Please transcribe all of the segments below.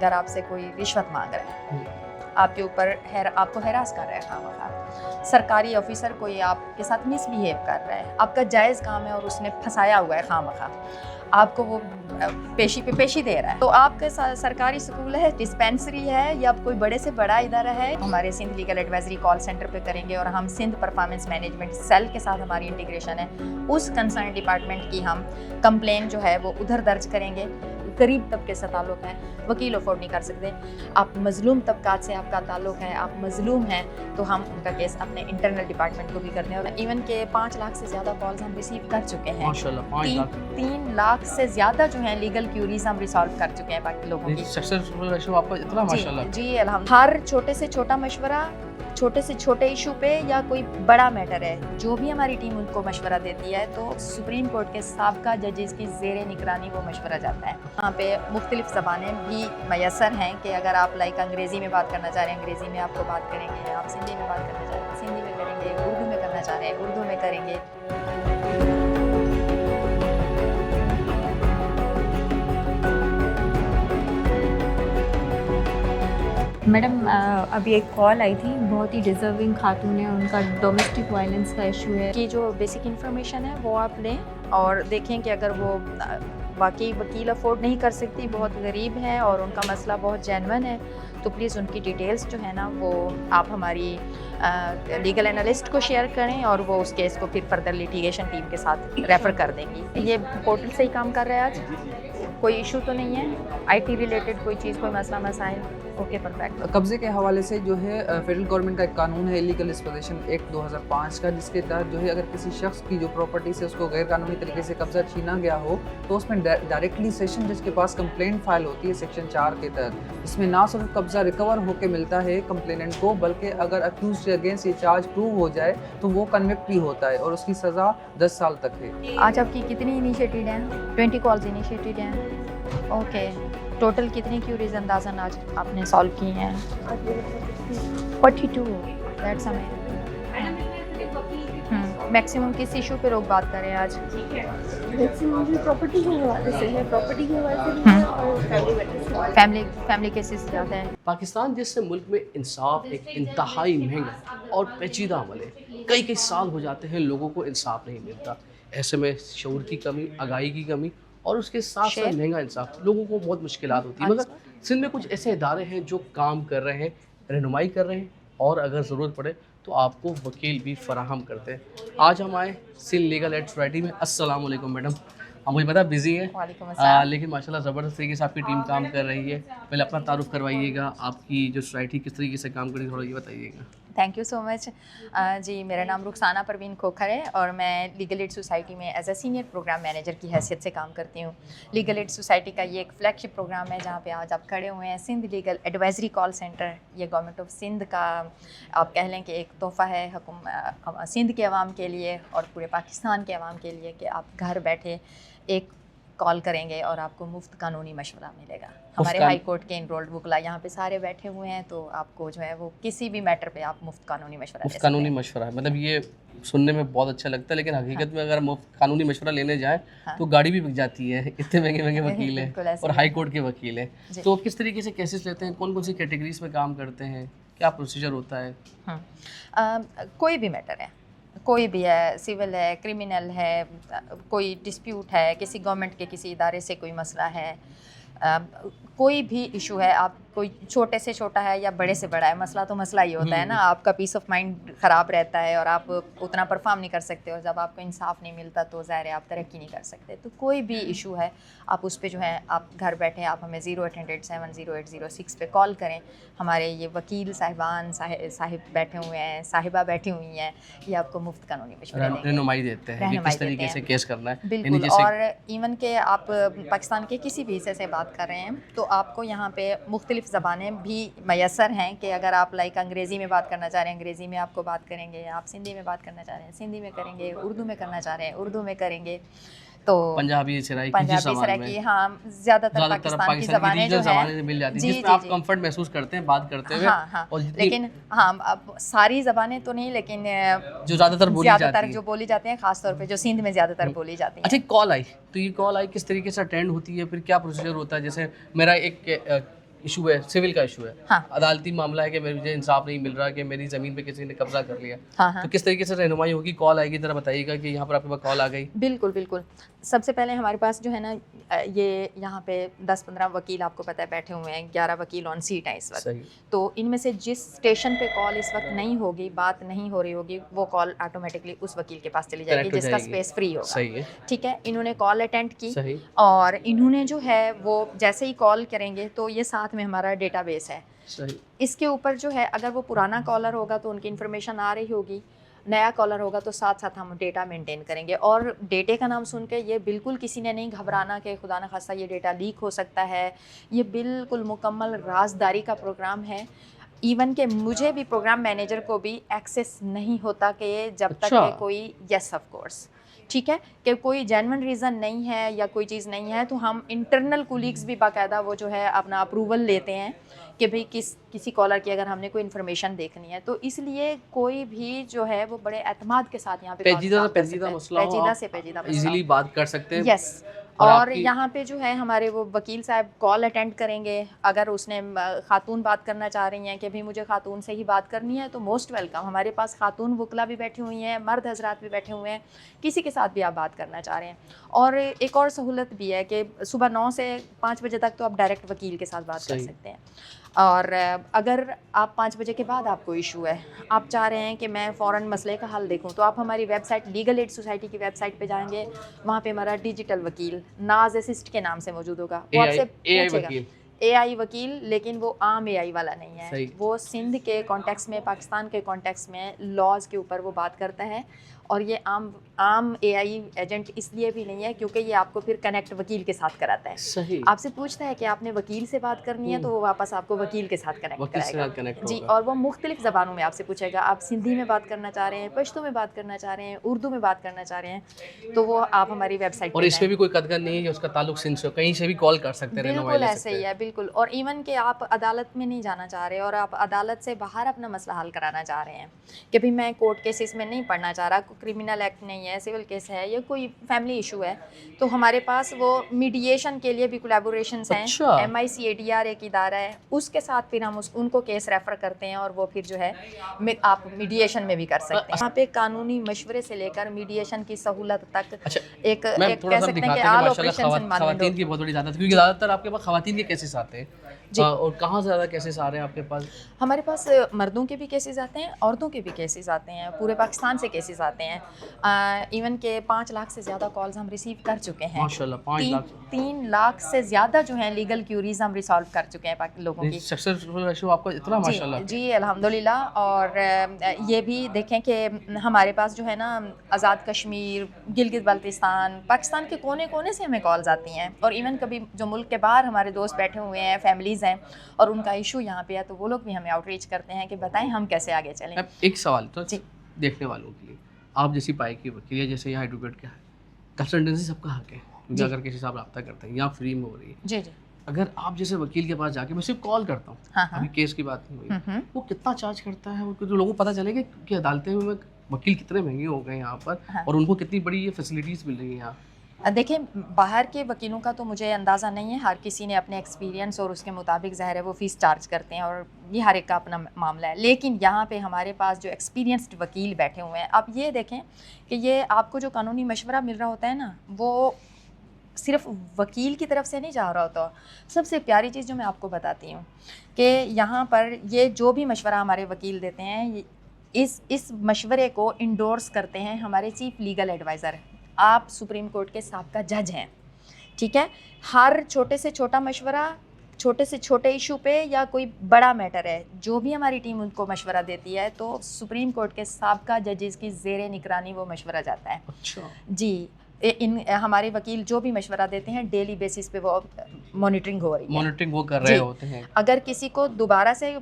اگر آپ سے کوئی رشوت مانگ رہا ہے، آپ کے اوپر آپ کو ہراس کر رہا ہے خواہ سرکاری آفیسر کوئی آپ کے ساتھ مس بیہیو کر رہا ہے، آپ کا جائز کام ہے اور اس نے پھنسایا ہوا ہے خواہ آپ کو وہ پیشی پہ پیشی دے رہا ہے، تو آپ کا سرکاری سکول ہے، ڈسپینسری ہے یا کوئی بڑے سے بڑا ادارہ ہے، ہمارے Sindh legal advisory call centre پہ کریں گے اور ہم سندھ پرفارمنس مینجمنٹ سیل کے ساتھ ہماری انٹیگریشن ہے، اس کنسرن ڈپارٹمنٹ کی ہم کمپلین جو ہے وہ ادھر درج کریں گے۔ غریب طبقے سے تعلق ہے، وکیل افورڈ نہیں کر سکتے، آپ مظلوم طبقات سے آپ کا تعلق ہے، آپ مظلوم ہیں، تو ہم ان کا کیس اپنے انٹرنل ڈپارٹمنٹ کو بھی کرتے ہیں، اور ایون کہ 5 لاکھ سے زیادہ کالز ہم ریسیو کر چکے ہیں، ماشاءاللہ 3 لاکھ سے زیادہ جو ہیں لیگل کیوریز ہم ریسالو کر چکے ہیں باقی لوگوں کی۔ سکسیسفل ریشو آپ کا اتنا ماشاءاللہ۔ جی الحمد، ہر چھوٹے سے چھوٹا مشورہ، چھوٹے سے چھوٹے ایشو پہ یا کوئی بڑا میٹر ہے، جو بھی ہماری ٹیم ان کو مشورہ دیتی ہے تو سپریم کورٹ کے سابقہ ججز کی زیر نگرانی وہ مشورہ جاتا ہے۔ وہاں پہ مختلف زبانیں بھی میسر ہیں کہ اگر آپ انگریزی میں بات کرنا چاہ رہے ہیں انگریزی میں آپ کو بات کریں گے، آپ سندھی میں بات کرنا چاہ رہے ہیں سندھی میں کریں گے، اردو میں کرنا چاہ رہے ہیں اردو میں کریں گے۔ میڈم ابھی ایک کال آئی تھی، بہت ہی ڈیزرونگ خاتون ہے، ان کا ڈومیسٹک وائلنس کا ایشو ہے، کی جو بیسک انفارمیشن ہے وہ آپ لیں اور دیکھیں کہ اگر وہ واقعی وکیل افورڈ نہیں کر سکتی، بہت غریب ہیں اور ان کا مسئلہ بہت جینون ہے، تو پلیز ان کی ڈیٹیلز جو ہے نا وہ آپ ہماری لیگل انالسٹ کو شیئر کریں اور وہ اس کیس کو پھر فردر لیٹیگیشن ٹیم کے ساتھ ریفر کر دیں گی۔ یہ پورٹل سے ہی کام کر رہا ہے آج، کوئی ایشو تو نہیں ہے آئی ٹی ریلیٹڈ کوئی چیز، کوئی مسئلہ مسائل؟ Okay perfect. قبضے کے حوالے سے جو ہے فیڈرل گورنمنٹ کا ایک قانون ہے الیگل ڈسپوزیشن ایکٹ 2005 کا، جس کے تحت جو ہے اگر کسی شخص کی جو پراپرٹی سے اس کو غیر قانونی طریقے سے قبضہ چھینا گیا ہو تو اس میں ڈائریکٹلی سیشن جج کے پاس کمپلینٹ فائل ہوتی ہے سیکشن 4 کے تحت۔ اس میں نہ صرف قبضہ ریکور ہو کے ملتا ہے کمپلیننٹ کو، بلکہ اگر اکیوزڈ کے اگینسٹ یہ چارج پروو ہو جائے تو وہ کنوکٹ بھی ہوتا ہے اور اس کی سزا 10 سال تک ہے۔ آج آپ کی کتنی انیشیٹڈ ہیں؟ 20 کالز انیشیٹڈ ہیں۔ اوکے، ٹوٹل کتنی کیوریز اندازاً آج آپ نے سالو کی ہیں؟ 42 دیٹس میکسیمم کس ایشو پہ لوگ بات کر رہے ہیں آج؟ میکسیمم پراپرٹی کے حوالے سے ہے، پراپرٹی کے حوالے سے بھی ہے اور فیملی میٹرز سے۔ فیملی کیسز زیادہ ہیں۔ پاکستان جیسے ملک میں انصاف ایک انتہائی مہنگا اور پیچیدہ عمل ہے، کئی سال ہو جاتے ہیں لوگوں کو انصاف نہیں ملتا، ایسے میں شعور کی کمی، آگاہی کی کمی اور اس کے ساتھ ساتھ مہنگا انصاف، لوگوں کو بہت مشکلات ہوتی ہیں۔ مگر سندھ میں کچھ ایسے ادارے ہیں جو کام کر رہے ہیں، رہنمائی کر رہے ہیں اور اگر ضرورت پڑے تو آپ کو وکیل بھی فراہم کرتے ہیں۔ آج ہم آئے سندھ لیگل ایڈ سوسائٹی میں۔ السلام علیکم میڈم، مجھے پتا بزی ہے لیکن ماشاءاللہ زبردست طریقے سے آپ کی ٹیم کام کر رہی ہے۔ پہلے اپنا تعارف کروائیے گا، آپ کی جو سوسائٹی کس طریقے سے کام کر رہی ہے تھوڑا یہ بتائیے گا۔ تھینک یو سو مچ جی، میرا نام رخسانہ پروین کھوکھر ہے اور میں لیگل ایڈ سوسائٹی میں as a senior program manager کی حیثیت سے کام کرتی ہوں۔ لیگل ایڈ سوسائٹی کا یہ ایک فلیگ شپ پروگرام ہے جہاں پہ آج آپ کھڑے ہوئے ہیں، Sindh legal advisory call centre. یہ گورنمنٹ آف سندھ کا آپ کہہ لیں کہ ایک تحفہ ہے سندھ کے عوام کے لیے اور پورے پاکستان کے عوام کے لیے کہ آپ گھر بیٹھے ایک کال کریں گے اور آپ کو مفت قانونی مشورہ ملے گا۔ ہمارے ہائی کورٹ کے انرولڈ وکلا یہاں پہ سارے بیٹھے ہوئے ہیں، تو آپ کو جو ہے وہ کسی بھی میٹر پہ آپ مفت قانونی مشورہ لے سکتے ہیں۔ قانونی مشورہ مطلب یہ سننے میں بہت اچھا لگتا ہے، لیکن حقیقت میں اگر مفت قانونی مشورہ لینے جائیں تو گاڑی بھی بک جاتی ہے، اتنے مہنگے مہنگے وکیل ہیں اور ہائی کورٹ کے وکیل ہیں۔ تو کس طریقے سے کیسز لیتے ہیں، کون کون سی کیٹیگریز میں کام کرتے ہیں، کیا پروسیجر ہوتا ہے؟ کوئی بھی میٹر ہے، کوئی بھی ہے، سول ہے، کرمنل ہے، کوئی ڈسپیوٹ ہے، کسی گورنمنٹ کے کسی ادارے سے کوئی مسئلہ ہے، کوئی بھی ایشو ہے، آپ کوئی چھوٹے سے چھوٹا ہے یا بڑے سے بڑا ہے، مسئلہ تو مسئلہ ہی ہوتا ہے نا، آپ کا پیس آف مائنڈ خراب رہتا ہے اور آپ اتنا پرفارم نہیں کر سکتے اور جب آپ کو انصاف نہیں ملتا تو ظاہر ہے آپ ترقی نہیں کر سکتے۔ تو کوئی بھی ایشو ہے آپ اس پہ جو ہے آپ گھر بیٹھے آپ ہمیں 080870806 پہ کال کریں۔ ہمارے یہ وکیل صاحبان صاحب بیٹھے ہوئے ہیں، صاحبہ بیٹھی ہوئی ہیں، یہ آپ کو مفت قانونی مشورے دیں گے، رہنمائی دیتے ہیں کہ کس طریقے سے کیس کرنا ہے۔ بالکل، اور ایون کہ آپ پاکستان کے کسی بھی حصے سے بات کر رہے ہیں تو آپ کو یہاں پہ مختلف زبانیں بھی میسر ہیں کہ اگر آپ انگریزی میں بات کرنا چاہ رہے ہیں انگریزی میں آپ کو بات کریں گے، آپ سندھی میں بات کرنا چاہ رہے ہیں سندھی میں کریں گے، اردو میں کرنا چاہ رہے ہیں اردو میں کریں گے، تو پنجابی سرائکی، ہاں زیادہ تر پاکستان کی زبانیں جو ہیں مل جاتی ہیں جس میں آپ کمفرٹ محسوس کرتے ہیں بات کرتے ہوئے۔ ہاں لیکن اب ساری زبانیں تو نہیں، لیکن جو زیادہ تر جو بولی جاتی ہیں، خاص طور پہ جو سندھ میں زیادہ تر بولی جاتی ہیں۔ اچھا، کال آئی تو یہ کال آئی کس طریقے سے اٹینڈ ہوتی ہے، پھر کیا پروسیجر ہوتا ہے؟ جیسے میرا ایک ایشو ہے, سول کا ایشو ہے, ہاں. عدالتی معاملہ ہے کہ مجھے انصاف نہیں مل رہا, کہ میری زمین پہ کسی نے قبضہ کر لیا, ہاں تو کس طریقے سے رہنمائی ہوگی, کال آئے گی, ذرا بتائیے گا کہ یہاں پر آپ کے پاس کال آ گئی. بالکل بالکل. سب سے پہلے ہمارے پاس جو ہے نا یہ یہاں پہ 10-15 وکیل آپ کو پتہ ہے بیٹھے ہوئے ہیں, 11 وکیل آن سیٹ ہیں اس وقت. صحیح. تو ان میں سے جس اسٹیشن پہ کال اس وقت نہیں ہوگی, بات نہیں ہو رہی ہوگی, وہ کال آٹومیٹکلی اس وکیل کے پاس چلی جائے گی جس کا اسپیس فری ہوگا. صحیح ہے. ٹھیک ہے, انہوں نے کال اٹینڈ کی صحیح. اور انہوں نے جو ہے وہ جیسے ہی کال کریں گے تو یہ ساتھ میں ہمارا ڈیٹا بیس ہے. صحیح. اس کے اوپر جو ہے اگر وہ پرانا کالر ہوگا تو ان کی انفارمیشن آ رہی ہوگی, نیا کالر ہوگا تو ساتھ ساتھ ہم ڈیٹا مینٹین کریں گے. اور ڈیٹے کا نام سن کے یہ بالکل کسی نے نہیں گھبرانا کہ خدا نخواستہ یہ ڈیٹا لیک ہو سکتا ہے. یہ بالکل مکمل رازداری کا پروگرام ہے. ایون کہ مجھے بھی پروگرام مینیجر کو بھی ایکسیس نہیں ہوتا کہ جب تک کہ کوئی یس آف کورس, ٹھیک ہے, کہ کوئی جینون ریزن نہیں ہے یا کوئی چیز نہیں ہے, تو ہم انٹرنل کولیگس بھی باقاعدہ وہ جو ہے اپنا اپروول لیتے ہیں کہ بھئی کسی کالر کی اگر ہم نے کوئی انفارمیشن دیکھنی ہے, تو اس لیے کوئی بھی جو ہے وہ بڑے اعتماد کے ساتھ یہاں پہ پیچیدہ مسئلہ پیچیدہ سے پیچیدہ ایزیلی بات کر سکتے ہیں. یس. اور یہاں پہ جو ہے ہمارے وہ وکیل صاحب کال اٹینڈ کریں گے. اگر اس نے خاتون بات کرنا چاہ رہی ہیں کہ بھئی مجھے خاتون سے ہی بات کرنی ہے تو موسٹ ویلکم. ہمارے پاس خاتون وکلا بھی بیٹھی ہوئی ہیں, مرد حضرات بھی بیٹھے ہوئے ہیں, کسی کے ساتھ بھی آپ بات کرنا چاہ رہے ہیں. اور ایک اور سہولت بھی ہے کہ صبح 9 سے 5 بجے تک تو آپ ڈائریکٹ وکیل کے ساتھ بات کر سکتے ہیں. اور اگر آپ 5 بجے کے بعد آپ کو ایشو ہے, آپ چاہ رہے ہیں کہ میں فوراً مسئلے کا حل دیکھوں, تو آپ ہماری web site legal aid society web ویب سائٹ پہ جائیں گے. وہاں پہ ہمارا ڈیجیٹل وکیل ناز اسسٹ کے نام سے موجود ہوگا. وہ آپ سے پوچھے گا اے آئی وکیل, لیکن وہ عام اے آئی والا نہیں ہے. وہ سندھ کے کانٹیکس میں, پاکستان کے کانٹیکس میں لاز کے اوپر وہ بات کرتا ہے. اور یہ عام اے آئی ایجنٹ اس لیے بھی نہیں ہے کیونکہ یہ آپ کو پھر کنیکٹ وکیل کے ساتھ کراتا ہے. صحیح. آپ سے پوچھتا ہے کہ آپ نے وکیل سے بات کرنی ہے تو وہ واپس آپ کو وکیل کے ساتھ کنیکٹ کرائے گا. جی. اور وہ مختلف زبانوں میں آپ سے پوچھے گا, آپ سندھی میں بات کرنا چاہ رہے ہیں, پشتو میں بات کرنا چاہ رہے ہیں, اردو میں بات کرنا چاہ رہے ہیں, تو وہ آپ ہماری ویب سائٹ. اور اس میں بھی کوئی قدغن نہیں ہے کہ اس کا تعلق سندھ سے, کہیں سے بھی کال کر سکتے ہیں. بالکل ایسے ہی ہے, بالکل. اور ایون کہ آپ عدالت میں نہیں جانا چاہ رہے اور آپ عدالت سے باہر اپنا مسئلہ حل کرانا چاہ رہے ہیں کہ بھئی میں کورٹ کیسز میں نہیں پڑھنا چاہ رہا, کوئی کرمنل ایکٹ نہیں ہے, سول کیس ہے, یا کوئی فیملی ایشو ہے, تو ہمارے پاس وہ میڈیشن کے لیے بھی کولیبوریشنس ہیں. MICADR ایک ادارہ ہے, اس کے ساتھ پھر ہم ان کو کیس ریفر کرتے ہیں اور وہ پھر جو ہے آپ میڈیشن میں بھی کر سکتے ہیں. یہاں پہ قانونی مشورے سے لے کر میڈیشن کی سہولت تک ایک کہہ سکتے ہیں کہ آل آپریشنز. خواتین کی بہت بڑی زیادت ہے کیونکہ زیادہ تر آپ کے پاس خواتین کے کیسز آتے ہیں. اور کہاں سے زیادہ کیسز آ رہے ہیں آپ کے پاس؟ ہمارے پاس مردوں کے بھی کیسز آتے ہیں, عورتوں کے بھی کیسز آتے ہیں, پورے پاکستان سے کیسز آتے ہیں. ایون کہ 5 لاکھ سے زیادہ کالز ہم ریسیو کر چکے ہیں. ماشاءاللہ 5 لاکھ 3 لاکھ سے زیادہ جو ہیں لیگل کیوریز ہم ریسالو کر چکے ہیں لوگوں کی. سکسیسفل ریشو آپ کا اتنا ماشاءاللہ. جی الحمدللہ. اور یہ بھی دیکھیں کہ ہمارے پاس جو ہے نا آزاد کشمیر, گلگت بلتستان, پاکستان کے کونے کونے سے ہمیں کالز آتی ہیں. اور ایون کبھی جو ملک کے باہر ہمارے دوست بیٹھے ہوئے ہیں, فیملیز ہیں, اور ان کا ایشو یہاں پہ ہے, تو وہ لوگ بھی ہمیں آؤٹ ریچ کرتے ہیں کہ بتائیں ہم کیسے آگے چلیں. ایک سوال تو دیکھنے والوں کے لیے, آپ جیسی پائی کی وکیل, جیسے یہاں ایڈوکیٹ کا ہے, کنسلٹنسی سب کا حق ہے کیونکہ اگر کسی سے آپ رابطہ کرتے ہیں یا فری میں ہو رہی ہے. جی جی. اگر آپ جیسے وکیل کے پاس جا کے میں صرف کال کرتا ہوں, ابھی کیس کی بات نہیں ہوئی, وہ کتنا چارج کرتا ہے, جو لوگوں کو پتہ چلے گا کہ عدالتیں میں وکیل کتنے مہنگے ہو گئے یہاں پر, اور ان کو کتنی بڑی یہ فیسلٹیز مل رہی ہیں یہاں. دیکھیں باہر کے وکیلوں کا تو مجھے اندازہ نہیں ہے, ہر کسی نے اپنے ایکسپیرینس اور اس کے مطابق ظاہر ہے وہ فیس چارج کرتے ہیں, اور یہ ہر ایک کا اپنا معاملہ ہے. لیکن یہاں پہ ہمارے پاس جو ایکسپیرینسڈ وکیل بیٹھے ہوئے ہیں, آپ یہ دیکھیں کہ یہ آپ کو جو قانونی مشورہ مل رہا ہوتا ہے نا, وہ صرف وکیل کی طرف سے نہیں جا رہا ہوتا. سب سے پیاری چیز جو میں آپ کو بتاتی ہوں کہ یہاں پر یہ جو بھی مشورہ ہمارے وکیل دیتے ہیں, اس مشورے کو انڈورس کرتے ہیں ہمارے چیف لیگل ایڈوائزر. آپ سپریم کورٹ کے سابقہ جج ہیں, ٹھیک ہے. ہر چھوٹے سے چھوٹا مشورہ, چھوٹے سے چھوٹے ایشو پہ یا کوئی بڑا میٹر ہے, جو بھی ہماری ٹیم ان کو مشورہ دیتی ہے تو سپریم کورٹ کے سابقہ ججز کی زیر نگرانی وہ مشورہ جاتا ہے. اچھا. جی. ہمارے وکیل جو بھی مشورہ دیتے ہیں ڈیلی بیسس پہ وہ مانیٹرنگ ہو رہی ہے, مانیٹرنگ وہ کر رہے ہوتے ہیں. اگر کسی کو دوبارہ سے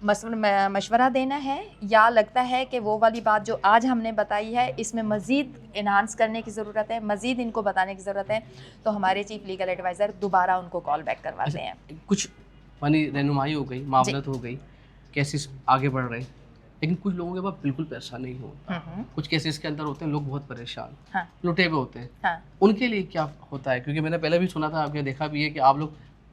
مشورہ دینا ہے یا لگتا ہے کہ وہ والی بات جو آج ہم نے بتائی ہے اس میں مزید انہانس کرنے کی ضرورت ہے, مزید ان کو بتانے کی ضرورت ہے, تو ہمارے چیف لیگل ایڈوائزر دوبارہ ان کو کال بیک کرواتے ہیں. کچھ یعنی رہنمائی ہو گئی, معاملت ہو گئی, کیسز آگے بڑھ رہے ہیں, لیکن کچھ لوگوں کے پاس بالکل پیسہ نہیں ہوتا. کچھ کیسز کے اندر ہوتے ہیں لوگ بہت پریشان, لٹے ہوئے ہوتے ہیں. ان کے لیے کیا ہوتا ہے؟ کیونکہ میں نے پہلے بھی سنا تھا, آپ نے دیکھا بھی ہے کہ آپ لوگ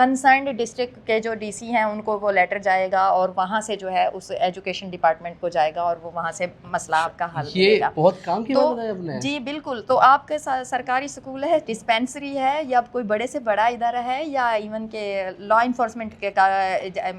کنسرنڈ ڈسٹرکٹ کے جو ڈی سی ہیں ان کو وہ لیٹر جائے گا اور وہاں سے جو ہے اس ایجوکیشن ڈپارٹمنٹ کو جائے گا اور وہ وہاں سے مسئلہ آپ کا حل کرے یہ گا. بہت کام کی تو بات ہے اپنے. جی بالکل. تو آپ کے سرکاری اسکول ہے, ڈسپینسری ہے, یا کوئی بڑے سے بڑا ادارہ ہے, یا ایون کہ لا انفورسمنٹ کے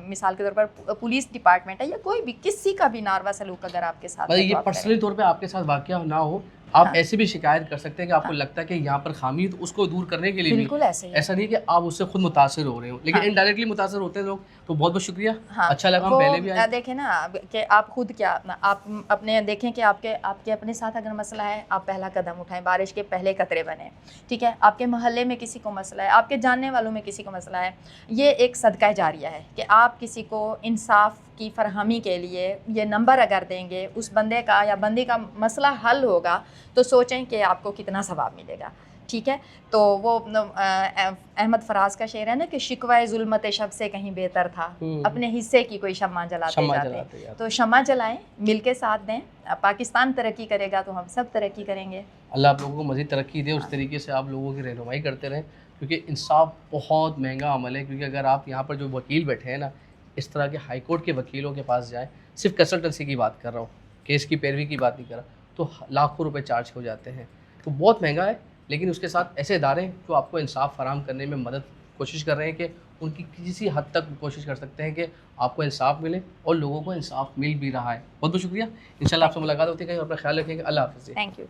مثال کے طور پر پولیس ڈپارٹمنٹ ہے, یا کوئی بھی کسی کا بھی ناروا سلوک اگر آپ کے ساتھ یہ پرسنلی طور پہ آپ کے ساتھ واقعہ نہ ہو, آپ ایسے بھی شکایت کر سکتے ہیں کہ آپ کو لگتا ہے کہ یہاں پر خامی ہے, تو اس کو دور کرنے کے لیے بھی بالکل ایسا نہیں کہ آپ اس سے خود متاثر ہو رہے ہو, لیکن انڈائریکٹلی متاثر ہوتے ہیں لوگ. تو بہت بہت شکریہ, اچھا لگا, ہم پہلے بھی آئے. دیکھیں نا کہ آپ خود کیا آپ اپنے دیکھیں کہ آپ کے اپنے ساتھ اگر مسئلہ ہے, آپ پہلا قدم اٹھائیں, بارش کے پہلے قطرے بنیں, ٹھیک ہے. آپ کے محلے میں کسی کو مسئلہ ہے, آپ کے جاننے والوں میں کسی کو مسئلہ ہے, یہ ایک صدقہ جاریہ ہے کہ آپ کسی کو انصاف کی فراہمی کے لیے یہ نمبر اگر دیں گے, اس بندے کا یا بندی کا مسئلہ حل ہوگا, تو سوچیں کہ آپ کو کتنا ثواب ملے گا, ٹھیک ہے. تو وہ احمد فراز کا شعر ہے نا کہ شکوہ ظلمت شب سے کہیں بہتر تھا, اپنے حصے کی کوئی شمع جلاتے جاتے. تو شمع جلائیں, مل کے ساتھ دیں, پاکستان ترقی کرے گا تو ہم سب ترقی کریں گے. اللہ آپ لوگوں کو مزید ترقی دے, اس طریقے سے آپ لوگوں کی رہنمائی کرتے رہیں, کیونکہ انصاف بہت مہنگا عمل ہے. کیونکہ اگر آپ یہاں پر جو وکیل بیٹھے ہیں نا, اس طرح کے ہائی کورٹ کے وکیلوں کے پاس جائیں, صرف کنسلٹنسی کی بات کر رہا ہوں, کیس کی پیروی کی بات نہیں کر رہا, تو لاکھوں روپے چارج ہو جاتے ہیں. تو بہت مہنگا ہے, لیکن اس کے ساتھ ایسے ادارے جو آپ کو انصاف فراہم کرنے میں مدد کوشش کر رہے ہیں کہ ان کی کسی حد تک کوشش کر سکتے ہیں کہ آپ کو انصاف ملے, اور لوگوں کو انصاف مل بھی رہا ہے. بہت بہت شکریہ. انشاءاللہ آپ سے ملاقات ہوتی ہے, کہیں اپنا خیال رکھیں گے. اللہ حافظ. Thank you.